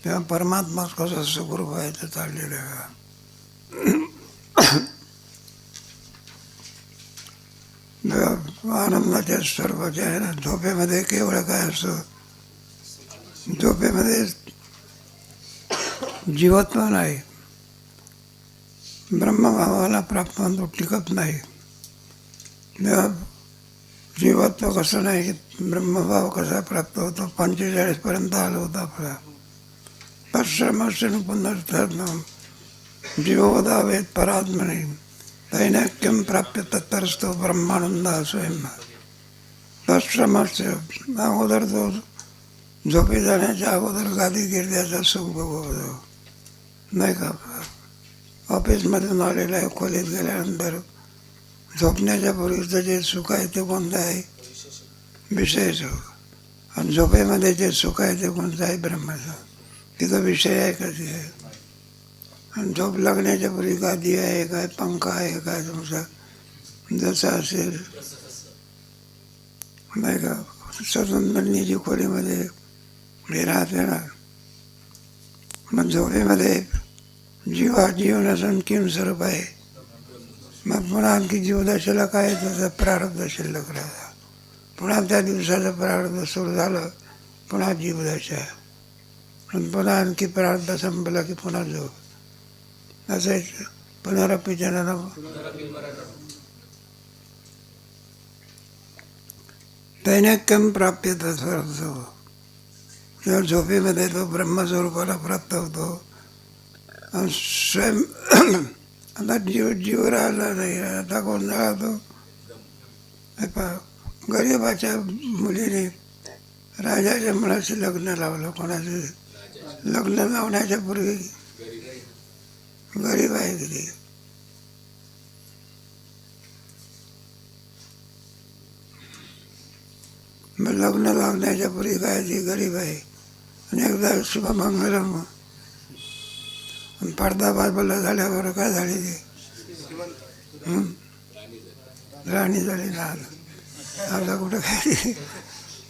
तेव्हा परमात्मा कसं सुखरूप आहे ते चाललेलं आहे. आनंदाच्या स्वरूपाचे आहे ना. झोपेमध्ये केवळ काय असतं, झोपेमध्ये जीवत्व नाही, ब्रह्मभावाला प्राप्त होतो, टिकत नाही. जीवत्व कसं नाही, ब्रह्मभाव कसा प्राप्त होतो, 45पर्यंत आलो होता आपला. तत्श्रमस्य पुनर्धर्म जीवोदावेत परात्मने दैनक्यम प्राप्य तत्तरस्तो ब्रह्मानंद स्वयं. तत्श्रमस्य अगोदर तो झोपी जाण्याच्या अगोदर गादी गिरद्याचा सुख भोगवतो नाही का. ऑफिसमधून आलेला आहे, खोलीत गेल्यानंतर झोपण्याच्या पूर्वीचं जे सुख आहे ते कोणतं आहे, विषय सुख. आणि झोपेमध्ये जे सुख आहे ते कोणतं आहे, ब्रह्माचं. तिथं विषय आहे का ते. आणि झोप लागण्याच्या पूर्वी गादी आहे काय, पंखा आहे काय, तुमचा जसं असेल नाही का. स्वतंत्रची खोलीमध्ये हे राहते ना. मग झोपेमध्ये जीवन असून किम स्वरूप आहे. मग पुन्हा आणखी जीवदशेला काय, त्याचा प्रारब्ध शिल्लक राहता. पुन्हा त्या दिवसाचं प्रारब्ध सुरू झालं, पुन्हा जीवदशा. आणि पुन्हा आणखी प्रारब्ध संपला की पुन्हा झोप. असं पुनरपी जननम. दैनक्यम प्राप्य तत्सर्व. जेव्हा झोपेमध्ये तो ब्रह्मस्वरूपाला प्राप्त होतो. आणि स्वयं आता जीव राहिला नाही. आता कोण राहतो, गरीबाच्या मुलीने राजाच्या मुलाशी लग्न लावलं. कोणाचे लग्न लावण्याच्या पूर्वी गरीब आहे किती. मग लग्न लावण्याच्या पूर्वी काय, ती गरीब आहे. आणि एकदा शुभमंगलम पडदा बाजूला झाल्यावर काय झाली, ती राणी झाली ना. आता कुठं काय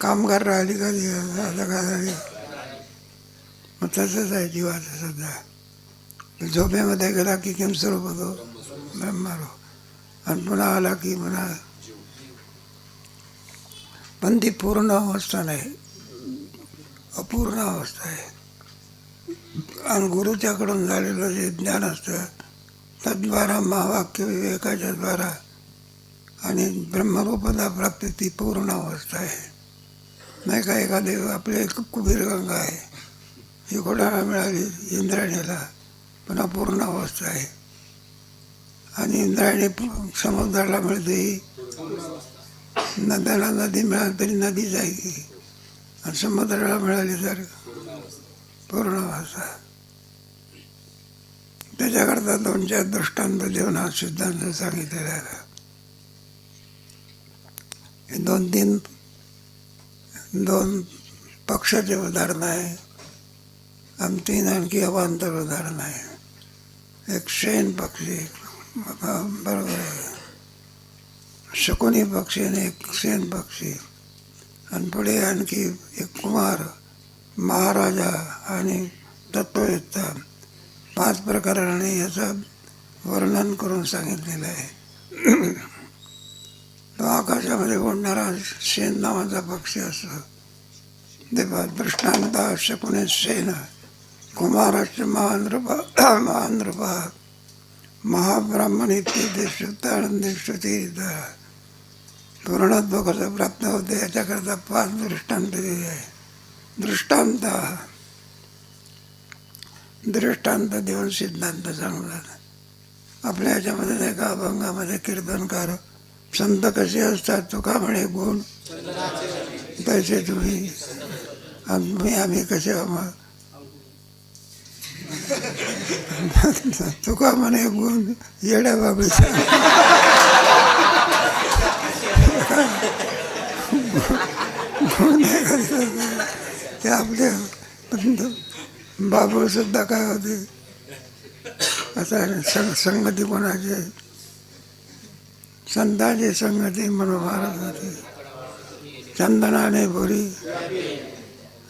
कामगार राहिली का ती, आता काय झाली. मग तसंच आहे जीवाचं सध्या. झोपेमध्ये गेला की किम स्वरूप होतो, ब्रह्मरूप. आणि पुन्हा आला की पुन्हा. पण ती पूर्ण अवस्था नाही, अपूर्ण अवस्था आहे. आणि गुरुच्याकडून झालेलं जे ज्ञान असतं तद्वारा, महावाक्य विवेकाच्या द्वारा आणि ब्रह्मरूपता प्राप्ती, ती पूर्ण अवस्था आहे. नाही का. एखादे आपले कुबीरगंगा आहे, ही घोडाळा मिळाली इंद्रायणीला, पण अपूर्ण अवस्था आहे. आणि इंद्रायणी समुद्राला मिळते, नद्याला नदी मिळाली तरी नदीच आहे की. आणि समुद्राला मिळाली तर पूर्ण अवस्था. त्याच्याकरता 2-4 दृष्टांत देऊन हा सिद्धांत सांगितलेला आहे. हे 2 पक्षाचे उदाहरण आहे. आणि 3 आणखी अवांतर उदाहरण आहे. एक शेण पक्षी, बरोबर आहे, शकुनी पक्षी आणि एक शेण पक्षी. आणि पुढे आणखी एक कुमार, महाराजा आणि तत्ववेत्ता, 5 प्रकाराने याचं वर्णन करून सांगितलेलं आहे. तो आकाशामध्ये उडणारा शेण नावाचा पक्षी असतो. ते दृष्टांत शकुने शेण, कुमाराष्ट्र महानृपा महाब्राह्मण इत्यादी श्रुतानंदी श्रुती. पूर्णत्व कसं प्राप्त होते याच्याकरता 5 दृष्टांत दिले आहे. दृष्टांत देऊन सिद्धांत सांगला. आपल्या ह्याच्यामध्ये नाही का, अभंगामध्ये कीर्तनकार संत कसे असतात, तुका म्हणे गुण तसे तुम्ही, आम्ही कसे तुका म्हणे गुण येड्या बाबीचा. ते आपले बाबू सुद्धा काय होते, आता संगती कोणाची? संतांची संगती मनोभारत होती. चंदनाने भुरी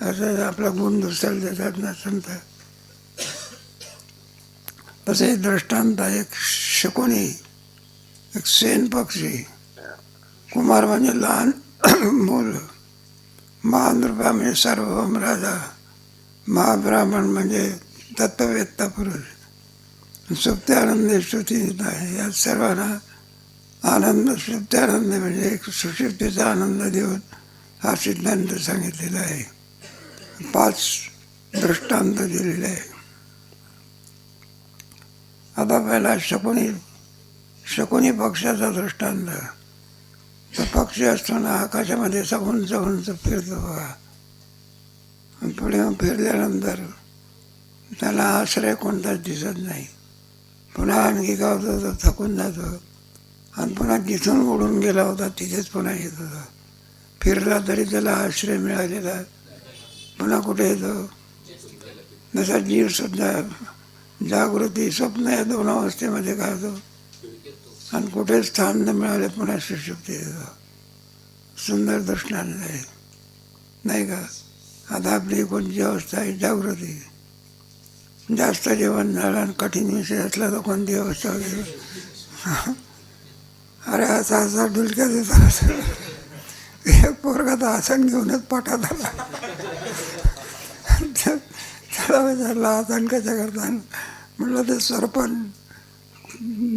असं आपला गुण दुसऱ्याला देतात ना संत. तसे दृष्टांत एक शकुनी, एक सेन पक्षी. कुमार म्हणजे लहान मूल, महानृपा म्हणजे सार्वभौम राजा, महाब्राह्मण म्हणजे तत्ववेत्ता पुरुष. सुप्त्यानंद श्रुती आहे. या सर्वांना आनंद, सुप्त्यानंद म्हणजे एक सुषुप्तीचा आनंद देऊन हा सिद्धांत सांगितलेला आहे. 5 दृष्टांत दिलेले आहे. आता पहिला शकुनी पक्षाचा दृष्टांत. तो पक्षी असताना आकाशामध्ये असा उंच उंच फिरतो बघा. पुढे फिरल्यानंतर त्याला आश्रय कोणताच दिसत नाही. पुन्हा आणखी काय होतं, तो थकून जातो आणि पुन्हा जिथून उडून गेला होता तिथेच पुन्हा येत होता. फिरला तरी त्याला आश्रय मिळालेला पुन्हा कुठे येतो. जसा जीवसुद्धा जागृती स्वप्न या 2 अवस्थेमध्ये काय होतो आणि कुठे स्थान न मिळाले पुन्हा सुषुप्ती येतो. सुंदर दृष्टांत आहे नाही का? आता आपली कोणती अवस्था आहे? जागृती. जास्त जेवण झालं आणि कठीण विषय असला तर कोणती अवस्था होती? अरे असा डुलक्या देतात. एक पोरगा तर आसन घेऊनच पाठात आला. त्याला विचारला आसन कशा करता? म्हटलं ते सरपण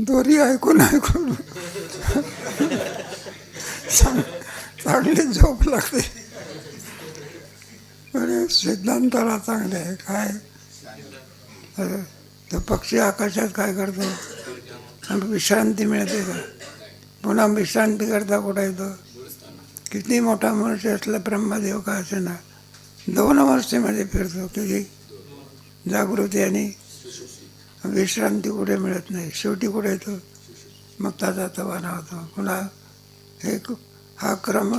दोरी ऐकून ऐकून चांगली झोप लागते. म्हणजे सिद्धांताला चांगले आहे. काय तो पक्षी आकाशात काय करतो? आणि विश्रांती मिळते का? पुन्हा विश्रांती करता कुठं येतो? किती मोठा मनुष्य असला ब्रह्मदेव का असे ना 2 अवस्थेमध्ये फिरतो. किती जागृती आणि विश्रांती कुठे मिळत नाही. शेवटी कुठे येतो? मग त्याचा तवाना होतो. पुन्हा एक हा क्रम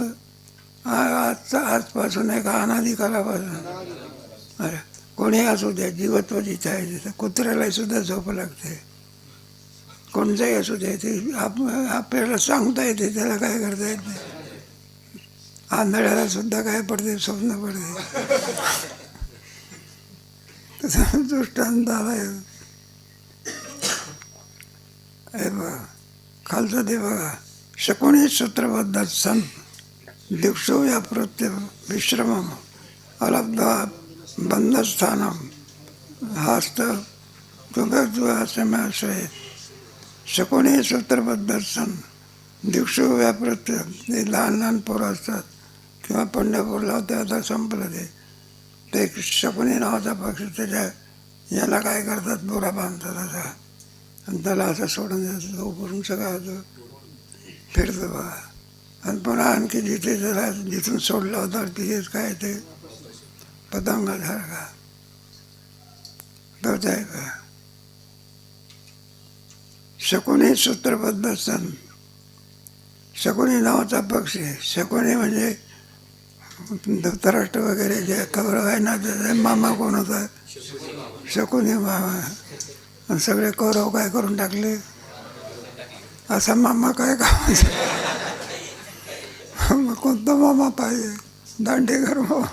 आजपासून आहे का अनादिकालापासून. अरे कोणी असू द्या, जीवत्व जिथे आहे तिथं. कुत्र्याला सुद्धा झोप लागते. कोणताही असू द्या, ते आपल्याला सांगता येते, त्याला काय करता येत नाही. आंधळ्याला सुद्धा काय पडते? स्वप्न पडते. दृष्टांत आलाय. हे बघा खालचं ते बघा. शकुनी सूत्रबद्ध सन दिक्षो या प्रत्य विश्रमम अलब्धा बंधस्थानम हस्त तुभ्यश्रय. शकुनी सूत्रबद्ध सन दिक्षो या प्रत्य. ते लहान लहान पोरं असतात किंवा पंढरपूरला होते, आता संपलं ते. ते शकुनी नावाचा पक्षी त्याच्या याला काय करतात? बोरा बांधतात असा आणि त्याला असं सोडून देतो. तो करून सगळा होतो फिरतो बघा. आणि पुन्हा आणखी जिथे त्याला जिथून सोडलं होतं तिथेच काय ते पतंगासारखा तोच आहे का? शकुनी सूत्रबद्ध सन. शकुनी नावाचा पक्षी. शकुनी म्हणजे धृतराष्ट्र वगैरे जे कौरव आहे ना, त्याचा मामा कोण होता? शकुनी मामा. आणि सगळे कौरव काय करून टाकले? असा मामा काय कामाचा? मग कोणता मामा पाहिजे? दांडेकर मामा.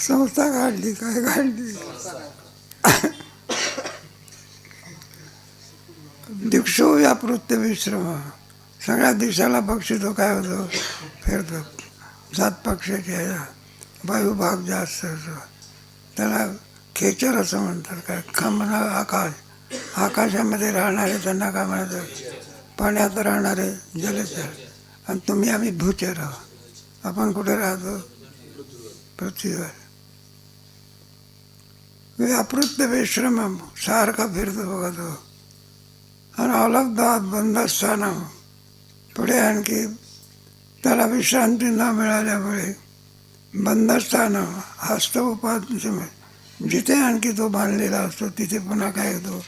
संस्था काढली, काय काढली? दिक्षो या पृथ्वी विश्रम. सगळ्या दिशाला पक्षी तो काय होतो? फिरतो. 7 पक्षाचे वायुभाग जास्त असतो. त्याला खेचर असं म्हणतात. काय खमना आकाश. आकाशामध्ये राहणारे त्यांना काय म्हणतात? पाण्यात राहणारे जलचर. आणि तुम्ही आम्ही भूचर आहोत. आपण कुठे राहतो? पृथ्वीवर. व्यापृत्य विश्रम सारखा फिरतो बघा तो. आणि अलब्धात बंधस्थान. पुढे आणखी त्याला विश्रांती न मिळाल्यामुळे बंधस्थान हस्त उपाध्य. जिथे आणखी तो बांधलेला असतो तिथे पुन्हा काय होतो?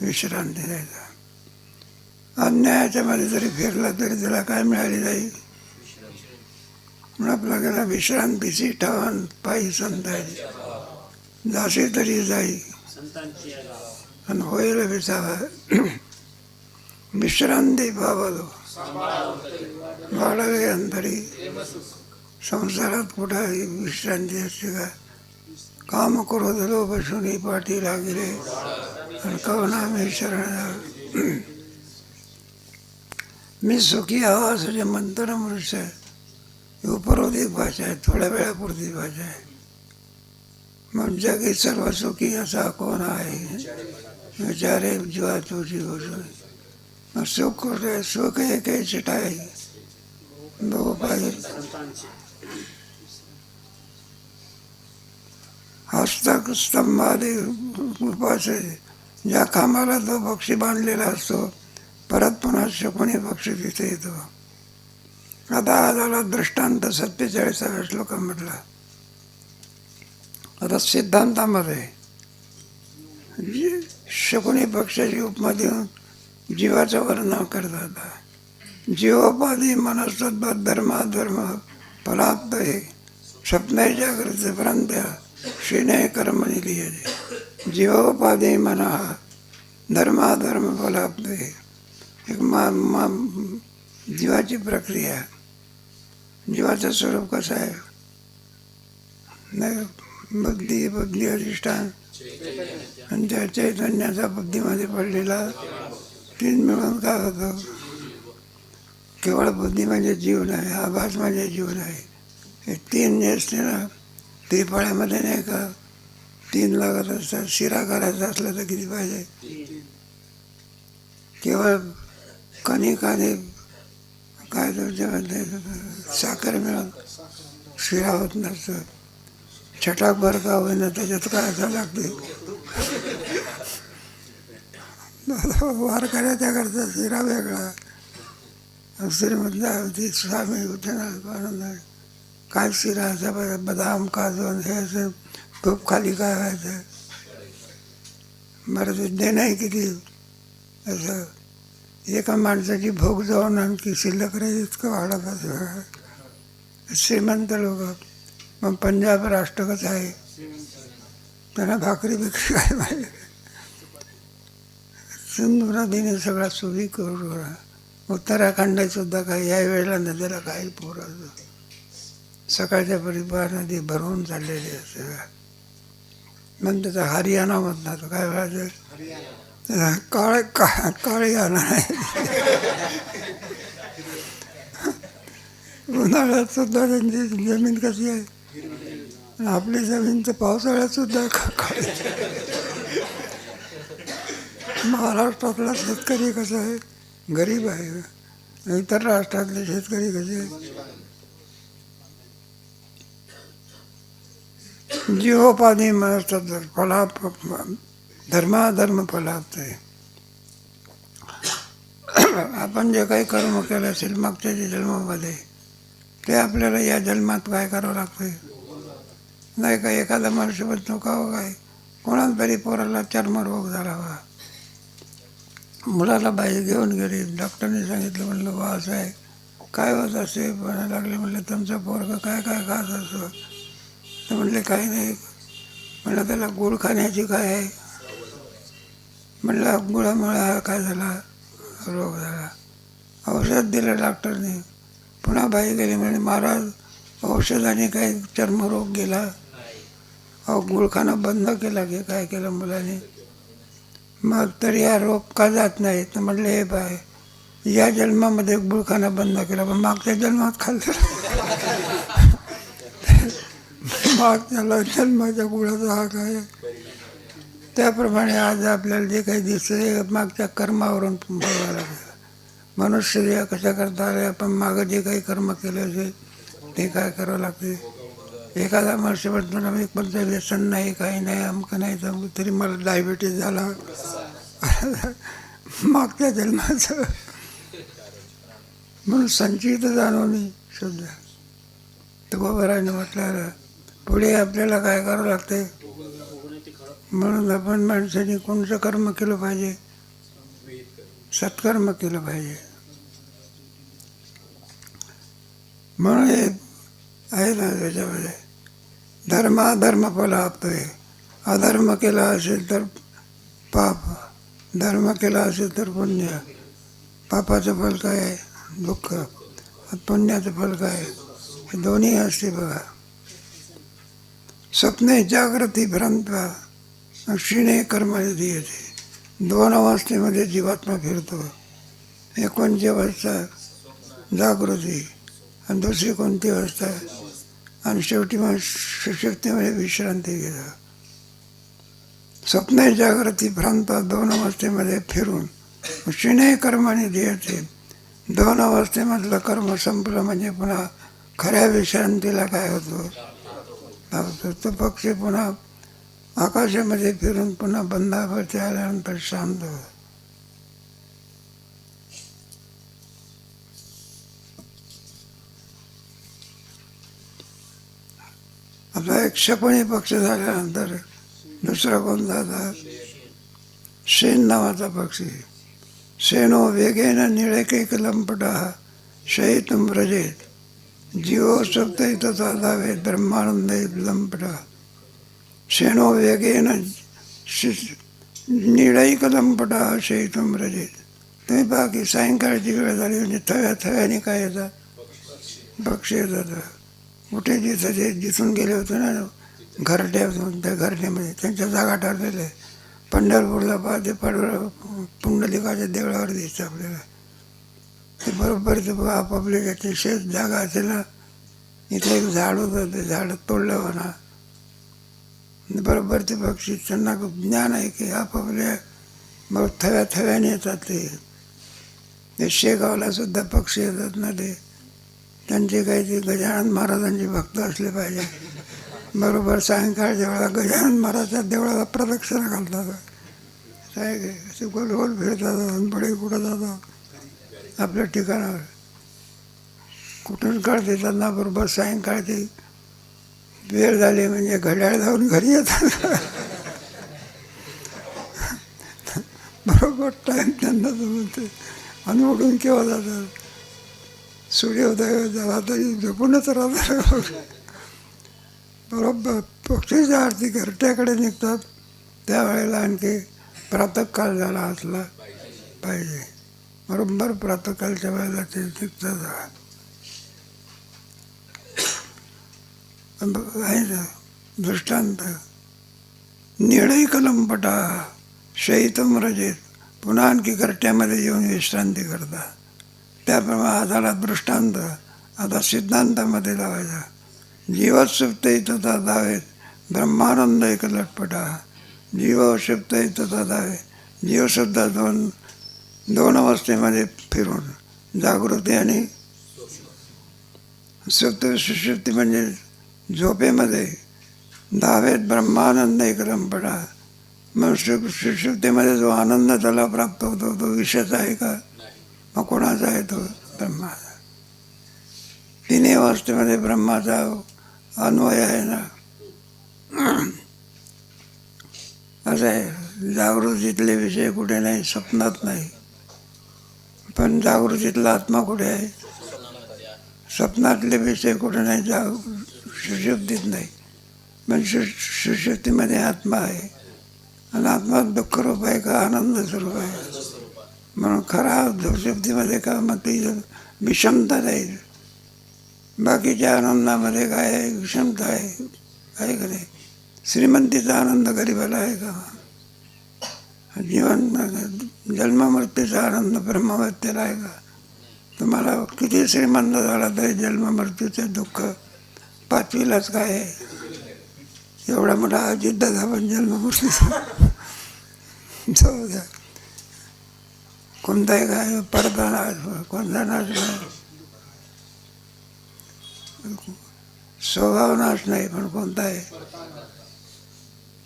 विश्रांती द्यायचा. अन्यायाच्या मध्ये जरी फिरला तरी त्याला काय मिळाली जाईल? म्हणून आपल्याला विश्रांतीची ठेवण पायी संताची जाशी तरी जाई आणि होईल विसावा विश्रांती पावलो वाढवे अंतरी. संसारात कुठे विश्रांती असते का? काम करो लोभ शुनी पाठी लागिले आणि कवना मी शरण. मी सुखी आहो असं जे म्हणतो ना मनुष्य, उपरोधिक भाषा आहे, थोड्या वेळापुरती भाषा आहे. मग जगी सर्व सुखी असा कोण आहे, विचारे जीवा तुझी गोष्ट. मग सुख कुठे? सुख एक चिटाई बघू पाहिजे. हस्तक स्तंभादी उपास ज्या कामाला तो पक्षी बांधलेला असतो, परत पुन्हा कोणी पक्षी तिथे येतो. आता आला दृष्टांत 47व्या श्लोकामधला. आता सिद्धांतामध्ये शकुनी पक्षाची उपमा देऊन जीवाचं वर्णन करतात. जीवोपाधी मनस्तद्वत धर्माधर्म फलाप्त हे स्वप्न जागृत भ्रांत्या श्रीने कर्मणी लिहिजे. जीवोपाधी मना धर्माधर्म फलाप्त हे एक जीवाची प्रक्रिया. जीवाचं स्वरूप कसं आहे? नाही, बुद्धी अधिष्ठान आणि त्या चैतन्याचा बुद्धीमध्ये पडलेला तीन मिळून काय होतं? केवळ बुद्धी म्हणजे जीव नाही, आभास म्हणजे जीव नाही. हे तीन जे असते ना, त्रिफळ्यामध्ये नाही का तीन लागत असतात. शिरा करायचा असला तर किती पाहिजे? केवळ कणिक आणि काय त्याच्यामध्ये साखर मिळून शिरा होत नसतं. छटाकभर का होईना त्याच्यात काय असं लागते. वारकऱ्याच्या करता शिरा वेगळा. श्रीमंत स्वामी आनंद काय शिरा असा बदाम काजू हे असं खूप खाली काय व्हायचं. बरं ते देणंही किती असं एका माणसाची भूक जाऊन आणखी शिल्लक राहील इतकं वाढत असं. श्रीमंत लोक मग पंजाब राष्ट्र कसं आहे, त्यांना भाकरी बिकरी काय माहिती. सिंधू नदीने सगळा सुखी करू. उत्तराखंडात सुद्धा काही या वेळेला नदीला काही पूर असतो. सकाळच्या परिवार नदी भरवून चाललेली असते. मग त्याचा हरियाणा म्हणतात. काय व्हायचं? काळे आहे. उन्हाळ्यात सुद्धा त्यांची जमीन कशी आहे? आपली जमीन तर पावसाळ्यात सुद्धा काळी. महाराष्ट्रातला शेतकरी कसा आहे? गरीब आहे. इतर राष्ट्रातले शेतकरी कसे आहे? जीवोपाधी मनस्तात फला धर्माधर्म फलाप्त आहे. आपण जे काही कर्म केलं असेल मागच्या जन्मामध्ये, ते आपल्याला या जन्मात काय करावं लागतं? नाही का एखादा मनुष्य बनतो का हो काय? कोणाला तरी पोराला चर्मरोग झाला बा, मुलाला बाई घेऊन गेली. डॉक्टरने सांगितलं, म्हणलं बा असं आहे. काय होत असे म्हणायला लागले. म्हणलं तुमचं पोरगं काय काय खात असं? तर म्हणले काही नाही. म्हणलं त्याला गुळ खाण्याची काय आहे? म्हणलं गुळामुळे काय झाला? रोग झाला. औषध दिलं डॉक्टरने. पुन्हा बाई गेली. म्हणे महाराज औषधाने काही चर्मरोग गेला? अहो गुळ खाणं बंद केला की काय केलं मुलाने? मग तरी हा रोग का जात नाही? तर म्हटलं हे बाय या जन्मामध्ये गुळ खाणं बंद केला, पण मागच्या जन्मात खाल्लं. मागच्या जन्माच्या गुळाचा हा काय? त्याप्रमाणे आज आपल्याला जे काही दिसतं मागच्या कर्मावरून बघावं लागतं. मनुष्य कशा करता आले, आपण मागं जे काही कर्म केले असेल ते काय करावं लागते. एखादा मनुष्य म्हणतो ना मी कोणतं व्यसन नाही, काही नाही, अमकं नाही, जमलं तरी मला डायबिटीज झाला मागच्या जन्माचं. म्हणून संचित जाणवणी शुद्ध तुकोबराने म्हटलं पुढे आपल्याला काय करावं लागते. म्हणून आपण माणसाने कोणतं कर्म केलं पाहिजे? सत्कर्म केलं पाहिजे. म्हणून हे आहे ना त्याच्यामध्ये. धर्म अधर्म फल आपतोय. अधर्म केला असेल तर पाप, धर्म केला असेल तर पुण्य. पापाचं फल काय आहे? दुःख. पुण्याचं फल काय आहे? हे दोन्ही असते बघा. स्वप्ने जागृती भ्रांत क्षीणे कर्माला दीयते. दोन अवस्थेमध्ये जीवात्मा फिरतो. एक कोणती अवस्था? जागृती. आणि दुसरी कोणती अवस्था? आणि शेवटी मग सुषुप्तीमध्ये विश्रांती घेतो. स्वप्ने जागृती भ्रांत दोन अवस्थेमध्ये फिरून क्षीणे कर्माने दीयते. दोन अवस्थेमधलं कर्म संपलं म्हणजे पुन्हा खऱ्या विश्रांतीला काय होतो? तो पक्षी पुन्हा आकाशामध्ये फिरून पुन्हा बंधावरती आल्यानंतर शांत होतो. आपला एक शकुनी पक्ष झाल्यानंतर दुसरा कोणता आता? शेण नावाचा पक्षी. शेणो वेगेन निळेकैक लंपटा शयितुं व्रजेत. जीवो सुप्तै तथा धावेत ब्रह्मानंदै लंपटा. शेणो वेगेन निळैक लंपटा शयितुं व्रजेत. तुम्ही पहा की सायंकाळची वेळ झाली म्हणजे थव्या थव्याने काय येतात? पक्षी येतात. कुठे जिथून गेले होते ना घरट्यातून, त्या घरट्यामध्ये त्यांच्या जागा ठरलेल्या आहे. पंढरपूरला पाहते पुंडलिकाच्या देवळावर दिसतं आपल्याला. ते बरोबर ते आपापल्या त्याची शेत जागा असेल ना, इथे एक झाड होतं, ते झाड तोडलं म्हणा. बरोबर ते पक्षी त्यांना ज्ञान आहे की आपापल्या मग थव्या थव्याने येतात. ते शेगावला सुद्धा पक्षी येतात ना, ते त्यांचे काही ते गजानन महाराजांचे भक्त असले पाहिजे. बरोबर सायंकाळच्या वेळा गजानन महाराजच्या देवळाला प्रदक्षिणा घालतात. काय काय असे गोल गोल फिरतात आणि पुढे कुठं जातात आपल्या ठिकाणावर. कुठून कळते त्यांना बरोबर सायंकाळची वेळ झाली म्हणजे घड्याळ जाऊन घरी येतात. बरोबर टाईम त्यांना जमते आणि उडून केव्हा जातात. सूर्योदय झाला तरी झोपूनच राहतात. बरोबर पक्षीच्या आरती घरट्याकडे निघतात त्यावेळेला आणखी प्रातःकाळ झाला असला पाहिजे. बरोबर प्रातःकाळच्या वेळेला ते निघतात. आहे ना दृष्टांत. निळैक लंपटा शयितुं व्रजेत. पुन्हा आणखी घरट्यामध्ये येऊन विश्रांती करतात. त्याप्रमाणे हा झाला दृष्टांत. आता सिद्धांतामध्ये लावायचा. जीव सुप्तै तथा धावेत ब्रह्मानंद एक लटपटा. जीव सुप्तै तथा धावेत. जीवसुद्धा दोन अवस्थेमध्ये फिरून जागृती आणि सुषुप्ती म्हणजे झोपेमध्ये धावेत ब्रह्मानंद एक लंपटा. मग सुषुप्तीमध्ये जो आनंद त्याला प्राप्त होतो तो विषयाचा आहे का? मग कोणाचा आहे तो? ब्रह्माचा. तिन्ही अवस्थेमध्ये ब्रह्माचा अन्वय आहे ना. असं आहे. जागृतीतले विषय कुठे नाही, स्वप्नात नाही. पण जागृतीतला आत्मा कुठे आहे? स्वप्नातले विषय कुठे नाही, सुषुप्तीत नाही. पण सुषुप्तीमध्ये आत्मा आहे. आणि आत्मा दुःखरूप आहे का आनंद स्वरूप आहे? म्हणून खरा सुषुप्तीमध्ये का मग ती विषमता राहील. बाकीच्या आनंदामध्ये काय आहे? विषमता आहे. आहे का नाही? श्रीमंतीचा आनंद गरीबाला आहे का? जीवन जन्ममृत्यूचा आनंद ब्रह्मवत्तेला आहे का? तुम्हाला किती श्रीमंत झाला तरी जन्ममृत्यूचे दुःख पाचवीलाच काय आहे? एवढा मोठा अजिद्दाचा पण जन्ममृत्यूचा जाऊ द्या. कोणताही काय पडता नाश, कोणता नाश नाही. स्वभाव नाश नाही, पण कोणता आहे?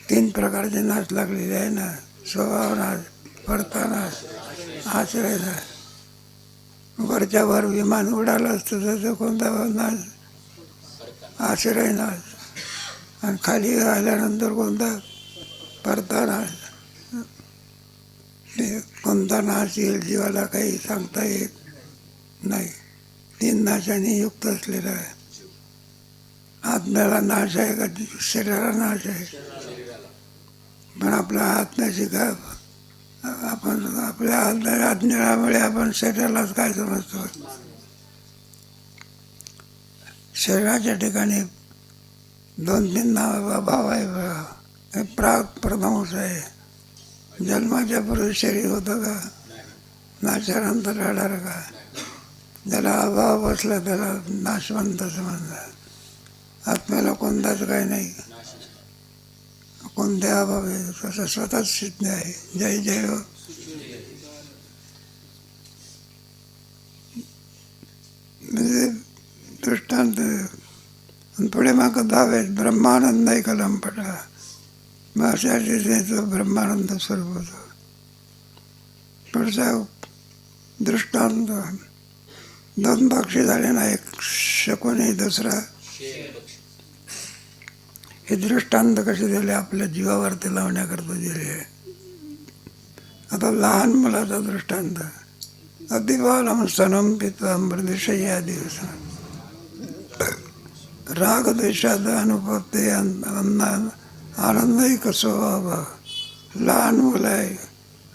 3 प्रकारचे नाश लागलेले आहे ना. स्वभाव नाश, पडता नाश, आश्रय नाश. वरच्या वर विमान उडालं असतं त्याचा कोणता नाश? आश्रय नाश. आणि खाली राहिल्यानंतर कोणता? पडता नाश. कोणता नाश येईल जीवाला काही सांगता येत नाही. 3 नाशाने युक्त असलेला आहे. आत्म्याला नाश आहे का शरीराला नाश आहे? पण आपल्या आत्म्याची काय, आपण आपल्या अज्ञानामुळे आपण शरीरालाच काय समजतो. शरीराच्या ठिकाणी 2-3 भाव आहे बघा. हे प्राग प्रध्वंस आहे. जन्माच्या पूर्वी शरीर होतं का? नाशानंतर राहणार का? ज्याला अभाव बसला त्याला नाशवंत समजला. आत्म्याला कोणताच काही नाही, कोणत्या अभाव आहे तसं स्वतःच सिद्ध आहे. जय जय हो. म्हणजे दृष्टांत पुढे मग धावेत ब्रह्मानंद कलंपटा. मग अशा रीतीने तो ब्रह्मानंद स्वरूप होतो. पुढचा दृष्टांत 2 पक्षी झाले ना, एक शकुनी दुसरा. हे दृष्टांत कसे दिले? आपल्या जीवावरती लावण्याकरता दिले आहे. आता लहान मुलाचा दृष्टांत. अतिबालम स्तनम पित्वा मृदुशय्या दिवस. राग द्वेषात अनुभवते आनंदही स्वभाव. लहान मुलं आहे,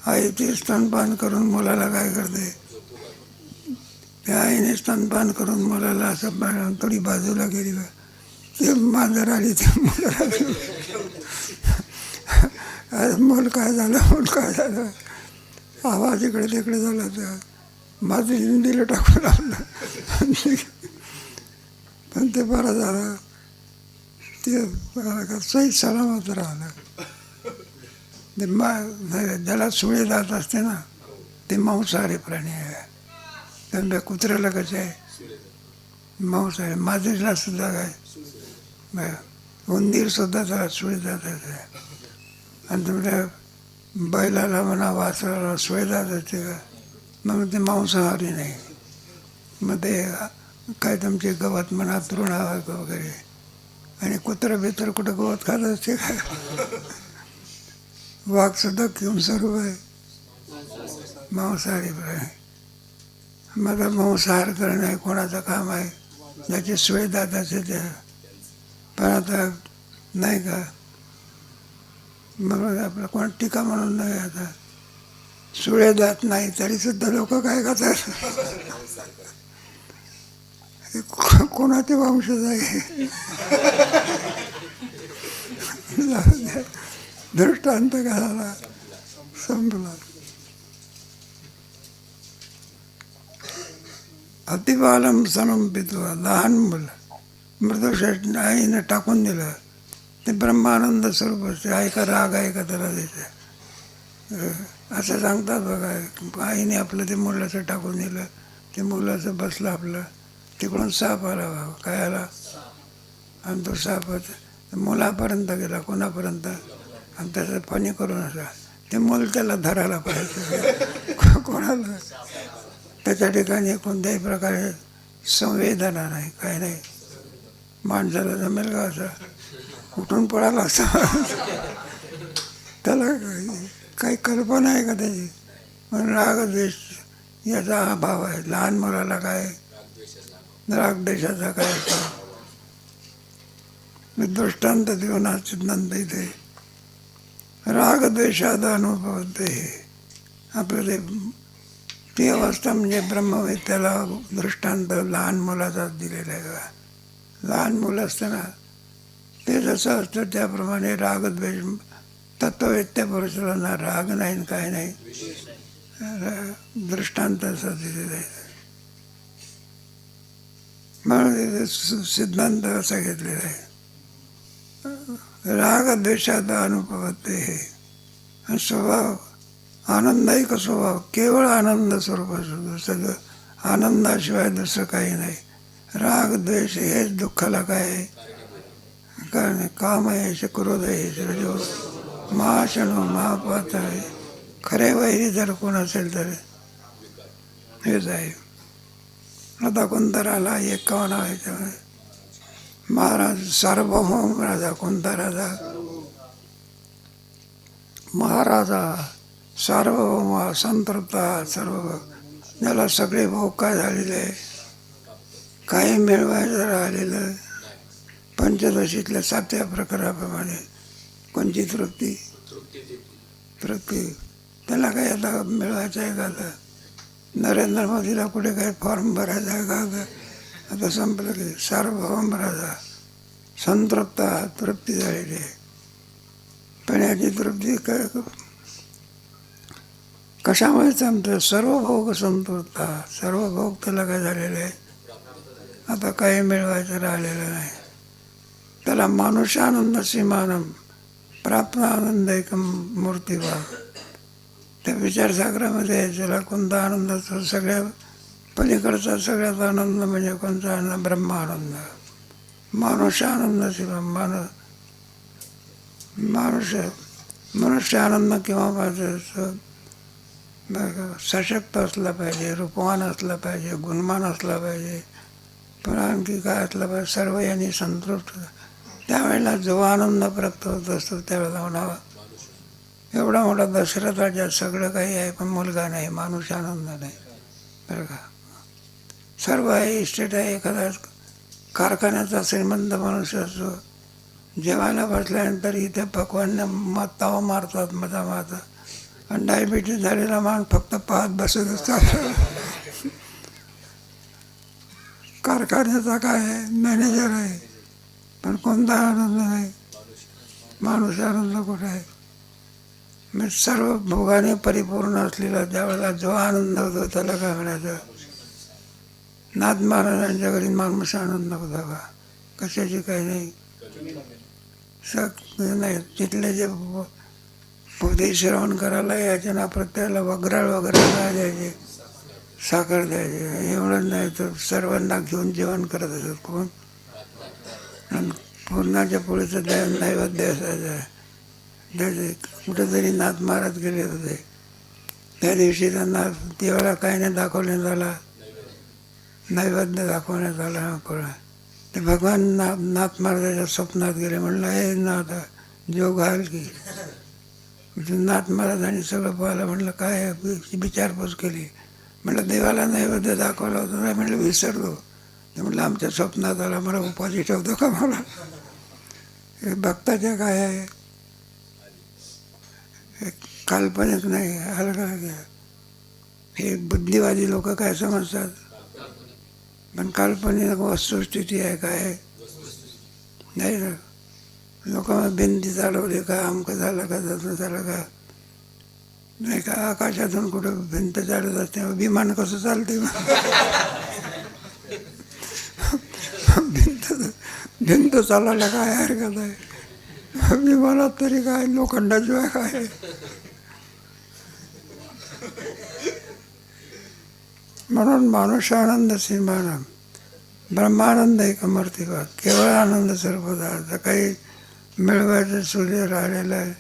आई ती स्तनपान करून मुलाला काय करते? त्या आईने स्तनपान करून मुलाला असं थोडी बाजूला गेली का ते मांजर आली, ते मुलाला मूल काय झालं, मूल काय झालं, आवाज इकडे तिकडे झाला. तर माझं हिंदीला टाकून आणलं, पण ते बरं झालं. ते सही सलामत राहिलं. ते ज्याला सुळे जात असते ना, ते मांसाहारी प्राणी आहे. त्यांना कुत्र्याला कसे आहे मांसाहारी, माझीला सुद्धा काय उंदीर सुद्धा त्याला सुळे जात असते. आणि तुमच्या बैलाला म्हणा वासराला सुळे जात असते का, मग ते मांसाहारी नाही. मग ते काय तुमचे गवत म्हणा तृणा वगैरे. आणि कुत्रं बित्र कुठं गवत खात असते का? वाघ सुद्धा किंवा स्वरूप आहे, मांसाहारी प्राणी. मग मांसाहार करणं हे कोणाचं काम आहे? ज्याचे सुळे दात असे ते. पण आता नाही का, मग आपलं कोण टीका म्हणून नाही. आता सुळे दात नाही तरी सुद्धा लोक काय करतात? कोणाचे वंशज आहे? दृष्टांत घालायला संपला. अतिबालम सनम पित्वा. लहान मुलं मृदुषट आईनं टाकून दिलं, ते ब्रह्मानंद स्वरूप असते. आई का राग आहे का त्याला द्यायचं असं सांगतात बघा. आईने आपलं ते मुलाचं टाकून दिलं, ते मुलाचं बसलं आपलं. तिकडून साप आला बाबा, काय आला? आणि तो साप मुलापर्यंत गेला, कोणापर्यंत? आणि त्याचं पाणी करून असा ते मूल त्याला धरायला पाहिजे. कोणाला? त्याच्या ठिकाणी कोणत्याही प्रकारे संवेदना नाही, काय नाही. माणसाला जमेल का असं कुठून पडायला असं? त्याला काही कल्पना आहे का त्याची? पण राग द्वेष याचा हा भाव आहे. लहान मुलाला काय राग द्वेषाचा काय असतो? दृष्टांत देऊन हा सिद्धांत इथे राग द्वेषात अनुभवते. आपल्याला ती अवस्था म्हणजे ब्रह्मवेत्याला दृष्टांत लहान मुलाचाच दिलेला आहे. लहान मुलं असताना ते जसं असतं त्याप्रमाणे राग द्वेष. तत्ववेत्या पुरुषाला राग नाही काय नाही, दृष्टांत असं दिलेलं आहे. म्हणून सिद्धांत असा घेतलेला आहे. राग द्वेषात अनुभवते हे स्वभाव आनंदायिक स्वभाव. केवळ आनंद स्वरूप असतो, सगळं आनंदाशिवाय दुसरं काही नाही. राग द्वेष हेच दुःखाला काय आहे? कारण काम आहे, क्रोध आहे, रजो महाशनो महापात आहे. खरे वैरी जर कोण असेल तर हेच आहे. आता कोणता राहिला 51 आहे महाराज सार्वभौम राजा. कोणता राजा? महाराजा सार्वभौम संतृप्ता सर्व. ज्याला सगळे भोग काय झालेले आहे, काही मिळवायचं राहिलेलं पण पंचदशीतल्या 7व्या प्रकाराप्रमाणे कोणची तृप्ती तृप्ती त्याला काही आता मिळवायचं आहे का? आता नरेंद्र मोदीला कुठे काही फॉर्म भरायचा आहे का? आता संपलं की सार्वभौम राजा संतृप्त तृप्ती झालेली आहे. पण याची तृप्ती कशामुळे जमतं? सर्व भोग संतृप्त, सर्व भोग त्याला काय झालेले आहे? आता काही मिळवायचं राहिलेलं नाही. त्याला मानुषानंद सीमानम प्राप्त आनंद एकम मूर्तिभाव. त्या विचारसागरामध्ये ज्याला कोणता आनंद असतो? सगळ्या पलीकडचा सगळ्यात आनंद म्हणजे कोणता आनंद? ब्रह्मानंद. मानुषानंद सीमा मनुष्य आनंद किंवा सशक्त असला पाहिजे, रूपवान असला पाहिजे, गुणवान असला पाहिजे, पण आणखी काय असलं पाहिजे? सर्व यांनी संतृप्त. त्यावेळेला जो आनंद प्राप्त होत असतो त्यावेळेला म्हणावा एवढा मोठा दशरथ राजा सगळं काही आहे पण मुलगा नाही, माणूस आनंद नाही. बरं का? सर्व आहे, इस्टेट आहे, एखादा कारखान्याचा श्रीमंत मनुष्य असतो, जेवायला बसल्यानंतर इथे पकवान तावा मारतात मधा आणि डायबिटीज झालेला माणूस फक्त पाहत बसत असतात. कारखान्याचा काय आहे? मॅनेजर आहे, पण कोणता आनंद नाही, माणूस आनंद कुठे आहे? म्हणजे सर्व भोगाने परिपूर्ण असलेला ज्यावेळेला जो आनंद होतो त्याला काय म्हणायचं? नाथ महाराजांच्या घरी माणूस आनंद होता का? कशाची काही नाही. नाही तिथले जे पोते श्रवण करायला यायचे ना, प्रत्येकाला वगैरे द्यायचे, साखर द्यायचे. एवढंच नाही तर सर्वांना घेऊन जेवण करत असत कोण. आणि पूर्णाच्या पोळीचं नैवेद्य असायचं. त्याचे कुठेतरी नाथ महाराज गेले होते, त्या दिवशी त्यांना देवाला काही नाही दाखवण्यात आला, नैवेद्य दाखवण्यात आला. ते भगवान नाथ महाराजाच्या स्वप्नात गेले. म्हणलं हे नाथ जो घाल की. नाथ महाराजांनी सगळं पाहिलं. म्हणलं काय विचारपूस केली. म्हटलं देवाला नैवेद्य दाखवला होता नाही. म्हटलं विसरलो. ते म्हटलं आमच्या स्वप्नात आला, मला उपाशी ठेवतो का मला? हे भक्ताच्या काय आहे, हे काल्पनिक नाही. हलका घ्या. हे बुद्धिवादी लोक काय समजतात, पण काल्पनिक वस्तुस्थिती आहे काय नाही ना. लोक भिंती चालवली का, अमकं झालं का, तसं झालं का नाही का. आकाशातून कुठं भिंत चालत असते, विमान कसं चालते? भिंत चालायला काय हरकत आहे? विमानात तरी काय लोखंडाशिवाय काय? म्हणून मानुष आनंद सीमानम ब्रह्मानंद एक मूर्तिभाव. केवळ आनंद सर्वदा. काही मिळवायचं सूर्य राहिलेला आहे.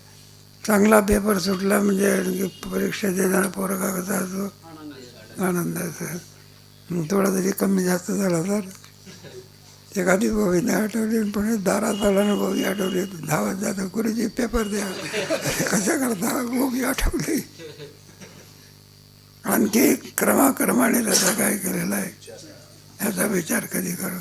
चांगला पेपर सुटला म्हणजे परीक्षा देणारा पोरगा कसा असतो? आनंदाचा. थोडा तरी कमी जास्त झाला तर एखादी गोवी नाही आठवली, पण दारात आला ना गोवी आठवली, धावत जातं गुरुजी पेपर द्या. कशा करता? गोवी आठवली. आणखी क्रमाक्रमाने त्याचा काय केलेला आहे याचा विचार कधी करू.